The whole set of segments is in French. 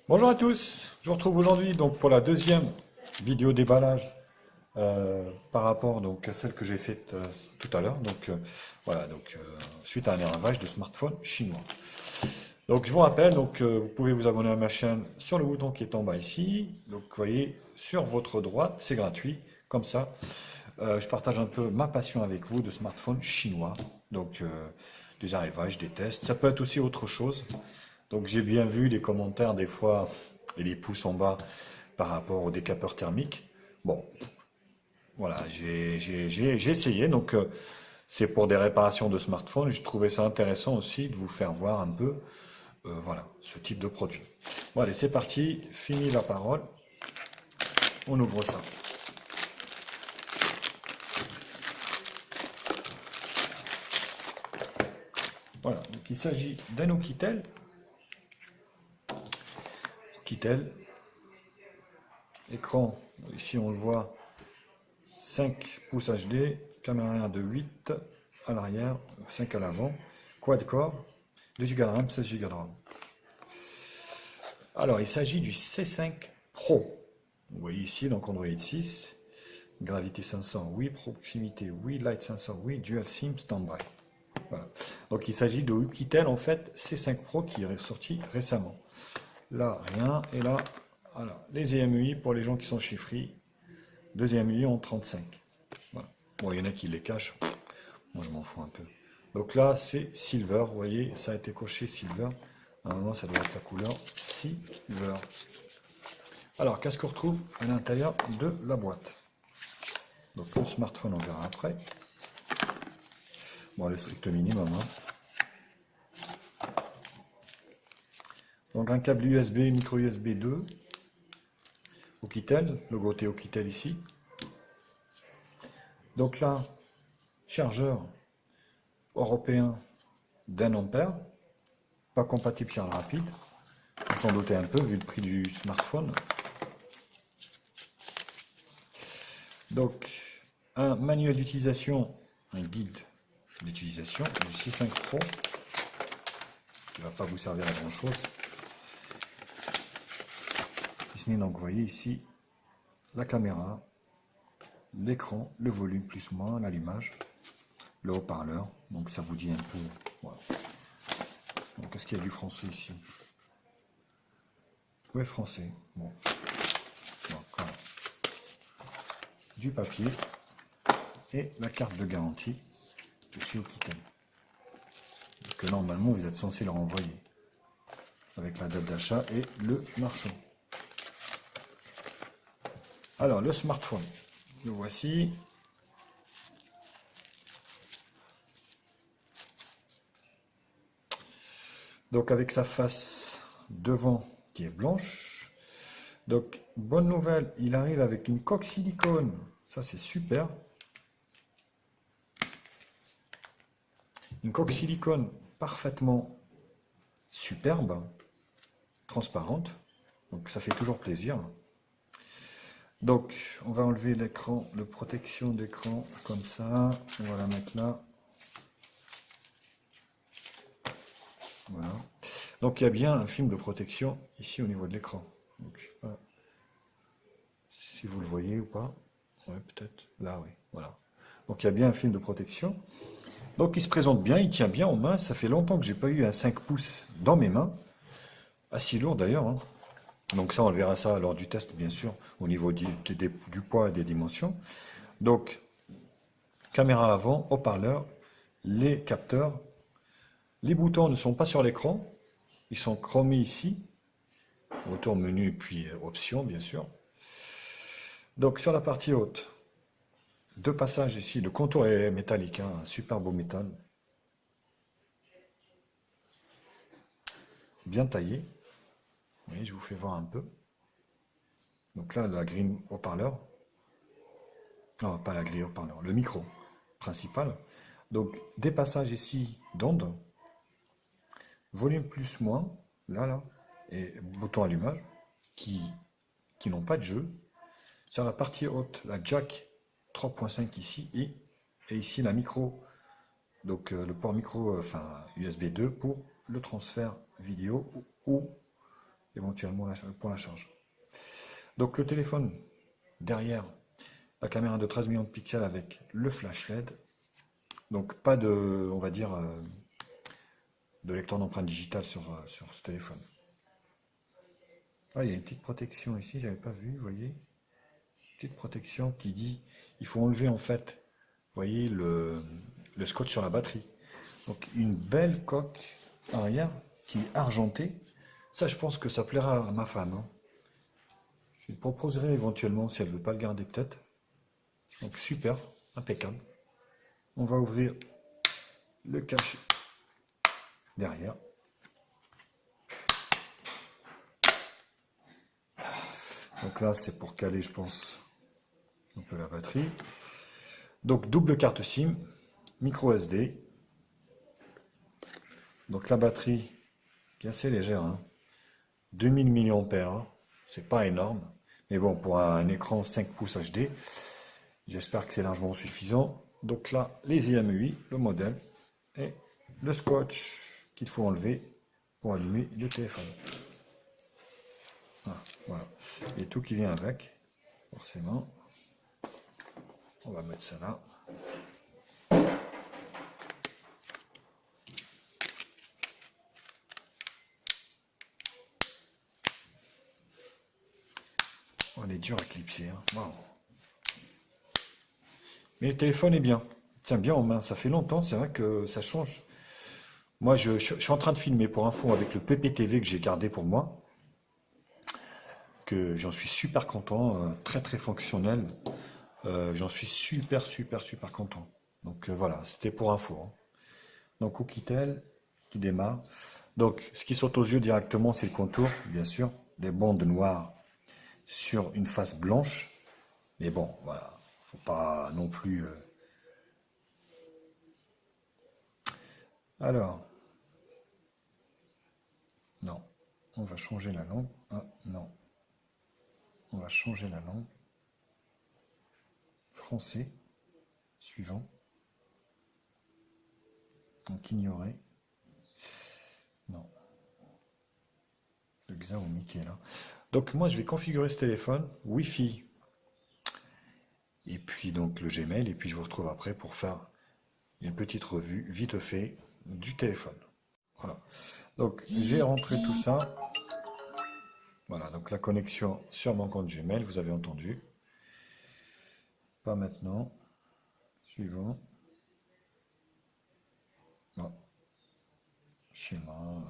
Bonjour à tous, je vous retrouve aujourd'hui donc pour la deuxième vidéo déballage par rapport donc à celle que j'ai faite tout à l'heure. Donc voilà, suite à un élevage de smartphone chinois. Donc je vous rappelle, vous pouvez vous abonner à ma chaîne sur le bouton qui est en bas ici. Donc vous voyez sur votre droite, c'est gratuit, comme ça. Je partage un peu ma passion avec vous de smartphones chinois. Donc des arrivages, des tests. Ça peut être aussi autre chose. Donc j'ai bien vu les commentaires des fois et les pouces en bas par rapport au décapeur thermique. Bon, voilà, j'ai essayé. C'est pour des réparations de smartphones. J'ai trouvé ça intéressant aussi de vous faire voir un peu, voilà, ce type de produit. Bon, allez, c'est parti. Fini la parole. On ouvre ça. Voilà, donc il s'agit d'un Oukitel. Oukitel. Écran, ici on le voit, 5 pouces HD, caméra de 8 à l'arrière, 5 à l'avant, quad-core, 2 Go de RAM, 16 Go de RAM. Alors, il s'agit du C5 Pro. Vous voyez ici, donc Android 6, gravité 500, oui, proximité, oui, light sensor, oui, dual SIM standby. Voilà. Donc, il s'agit de Oukitel, en fait, C5 Pro qui est sorti récemment. Là, rien, et là, voilà. Les EMUI pour les gens qui sont chez Free, 2 EMUI en 35. Voilà. Bon, il y en a qui les cachent. Moi, je m'en fous un peu. Donc là, c'est Silver. Vous voyez, ça a été coché Silver. Normalement, ça doit être la couleur Silver. Alors, qu'est-ce qu'on retrouve à l'intérieur de la boîte? Donc, le smartphone, on verra après. Bon, le strict minimum. Donc, un câble USB, micro USB 2. Oukitel, logo Oukitel ici. Donc là, chargeur européen d'1 ampère. Pas compatible charge rapide. On s'en doutait un peu vu le prix du smartphone. Donc, un manuel d'utilisation, un guide d'utilisation du C5 Pro, qui ne va pas vous servir à grand chose. Donc, vous voyez ici la caméra, l'écran, le volume plus ou moins, l'allumage, le haut-parleur. Donc, ça vous dit un peu. Voilà. Donc, est-ce qu'il y a du français ici? Oui, français. Bon. Donc, voilà. Du papier et la carte de garantie de chez Oukitel. Que normalement, vous êtes censé leur envoyer avec la date d'achat et le marchand. Alors, le smartphone, le voici. Donc, avec sa face devant qui est blanche. Donc, bonne nouvelle, il arrive avec une coque silicone. Ça, c'est super. Une coque silicone parfaitement superbe, transparente. Donc, ça fait toujours plaisir. Donc, on va enlever l'écran, le protection d'écran comme ça. On va la mettre là. Voilà. Donc, il y a bien un film de protection ici au niveau de l'écran. Donc, je sais pas si vous le voyez ou pas. Ouais, peut-être. Là, oui. Voilà. Donc, il y a bien un film de protection. Donc, il se présente bien, il tient bien en main. Ça fait longtemps que j'ai pas eu un 5 pouces dans mes mains. Assez lourd d'ailleurs, hein. Donc ça, on le verra ça lors du test, bien sûr, au niveau du poids et des dimensions. Donc, caméra avant, haut-parleur, les capteurs. Les boutons ne sont pas sur l'écran. Ils sont chromés ici. Retour menu et puis options, bien sûr. Donc, sur la partie haute, deux passages ici. Le contour est métallique, hein, un super beau métal. Bien taillé. Vous voyez, je vous fais voir un peu. Donc là, la grille haut-parleur. Non, pas la grille haut-parleur, le micro principal. Donc, des passages ici d'onde. Volume plus moins, là, et bouton allumage, qui n'ont pas de jeu. Sur la partie haute, la jack 3.5 ici, et ici la micro, donc le port micro, enfin USB 2 pour le transfert vidéo ou éventuellement pour la charge. Donc le téléphone, derrière, la caméra de 13 millions de pixels avec le flash LED. Donc pas de, on va dire, de lecteur d'empreinte digitale sur ce téléphone. Ah, il y a une petite protection ici, j'avais pas vu, vous voyez. Petite protection qui dit, il faut enlever en fait, vous voyez, le scotch sur la batterie. Donc une belle coque arrière qui est argentée. Ça, je pense que ça plaira à ma femme, hein. Je lui proposerai éventuellement si elle veut pas le garder peut-être. Donc super, impeccable. On va ouvrir le cachet derrière. Donc là, c'est pour caler, je pense, un peu la batterie. Donc double carte SIM, micro SD. Donc la batterie qui est assez légère, hein. 2000 mAh, c'est pas énorme. Mais bon, pour un écran 5 pouces HD, j'espère que c'est largement suffisant. Donc là, les IMEI, le modèle et le scotch qu'il faut enlever pour allumer le téléphone. Ah, voilà. Et tout qui vient avec, forcément. On va mettre ça là. On est dur à clipser, hein. Wow. Mais le téléphone est bien. Il tient bien en main. Ça fait longtemps, c'est vrai que ça change. Moi, je suis en train de filmer pour info avec le PPTV que j'ai gardé pour moi. Que j'en suis super content. Très très fonctionnel. J'en suis super content. Donc voilà, c'était pour info, hein. Donc Oukitel qui démarre. Donc ce qui saute aux yeux directement, c'est le contour, bien sûr. Les bandes noires sur une face blanche. Mais bon, voilà, faut pas non plus. Alors, non, on va changer la langue. Ah, non, on va changer la langue. Français, suivant. Donc ignorer. Non, le Xiaomi qui est là. Donc moi, je vais configurer ce téléphone Wi-Fi. Et puis donc le Gmail. Et puis je vous retrouve après pour faire une petite revue vite fait du téléphone. Voilà. Donc j'ai rentré tout ça. Voilà, donc la connexion sur mon compte Gmail, vous avez entendu. Pas maintenant. Suivant. Non. Schéma.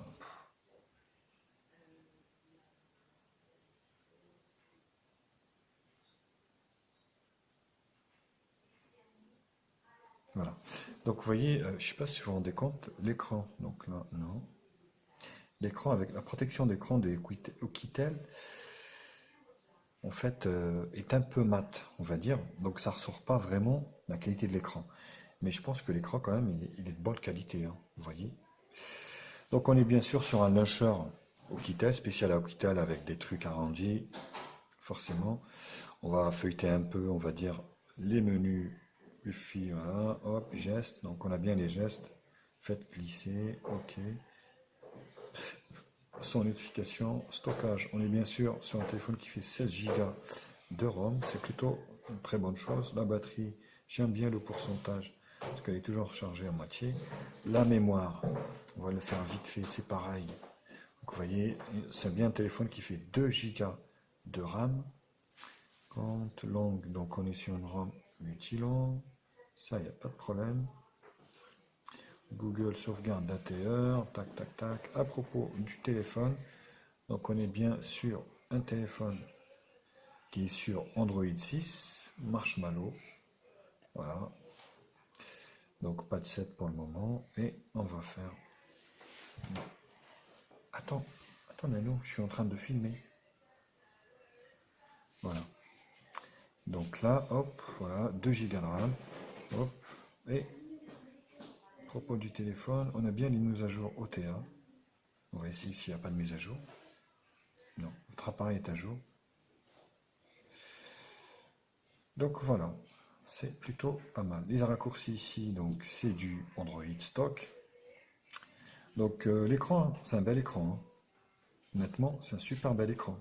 Voilà. Donc vous voyez, je ne sais pas si vous vous rendez compte, l'écran. Donc là, non. L'écran avec la protection d'écran des Oukitel, en fait, est un peu mat, on va dire. Donc ça ressort pas vraiment la qualité de l'écran. Mais je pense que l'écran, quand même, il est de bonne qualité, hein, vous voyez. Donc on est bien sûr sur un launcher Oukitel, spécial à Oukitel avec des trucs arrondis, forcément. On va feuilleter un peu, on va dire, les menus Wi-Fi, voilà, hop, gestes. Donc on a bien les gestes. Faites glisser, ok. Sans notification, stockage. On est bien sûr sur un téléphone qui fait 16 Go de ROM. C'est plutôt une très bonne chose. La batterie, j'aime bien le pourcentage parce qu'elle est toujours rechargée à moitié. La mémoire, on va le faire vite fait, c'est pareil. Donc vous voyez, c'est bien un téléphone qui fait 2 Go de RAM. Compte longue, donc on est sur une RAM multilangue. Ça, il n'y a pas de problème. Google sauvegarde d'ATR, tac, tac, tac. À propos du téléphone, donc on est bien sur un téléphone qui est sur Android 6, Marshmallow. Voilà. Donc pas de 7 pour le moment. Et on va faire... Non. Attends Nano, je suis en train de filmer. Voilà. Donc là, hop, voilà, 2 Go de RAM. Hop, et propos du téléphone, on a bien les mises à jour OTA. On va essayer s'il n'y a pas de mise à jour. Non, votre appareil est à jour. Donc voilà, c'est plutôt pas mal. Les raccourcis ici, donc c'est du Android stock. Donc l'écran, c'est un bel écran, hein. Honnêtement, c'est un super bel écran.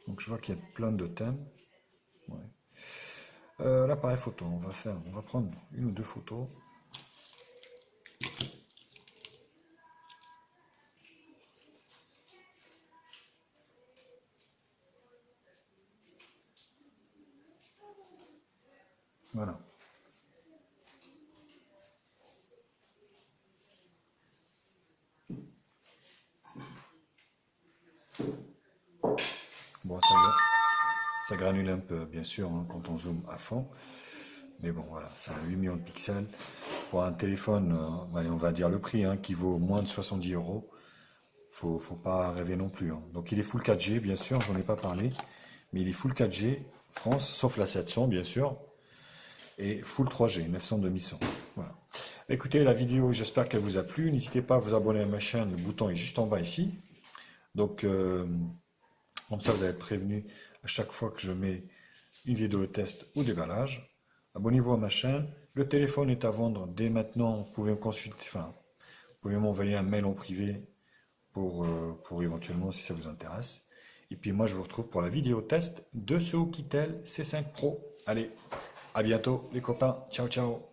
Donc je vois qu'il y a plein de thèmes. Ouais. L'appareil photo, on va prendre une ou deux photos. Voilà. Bon, ça granule un peu, bien sûr, hein, quand on zoome à fond. Mais bon, voilà, c'est un 8 millions de pixels. Pour un téléphone, allez, on va dire le prix, hein, qui vaut moins de 70 euros. Faut pas rêver non plus, hein. Donc il est full 4G, bien sûr, j'en ai pas parlé. Mais il est full 4G, France, sauf la 700, bien sûr. Et full 3G, 900-2100. Voilà. Écoutez, la vidéo, j'espère qu'elle vous a plu. N'hésitez pas à vous abonner à ma chaîne, le bouton est juste en bas ici. Donc, comme ça, vous allez être prévenu à chaque fois que je mets une vidéo de test ou déballage. Abonnez-vous à ma chaîne. Le téléphone est à vendre dès maintenant. Vous pouvez me consulter, enfin, vous pouvez m'envoyer un mail en privé pour éventuellement si ça vous intéresse. Et puis moi, je vous retrouve pour la vidéo test de ce Oukitel C5 Pro. Allez, à bientôt les copains. Ciao, ciao.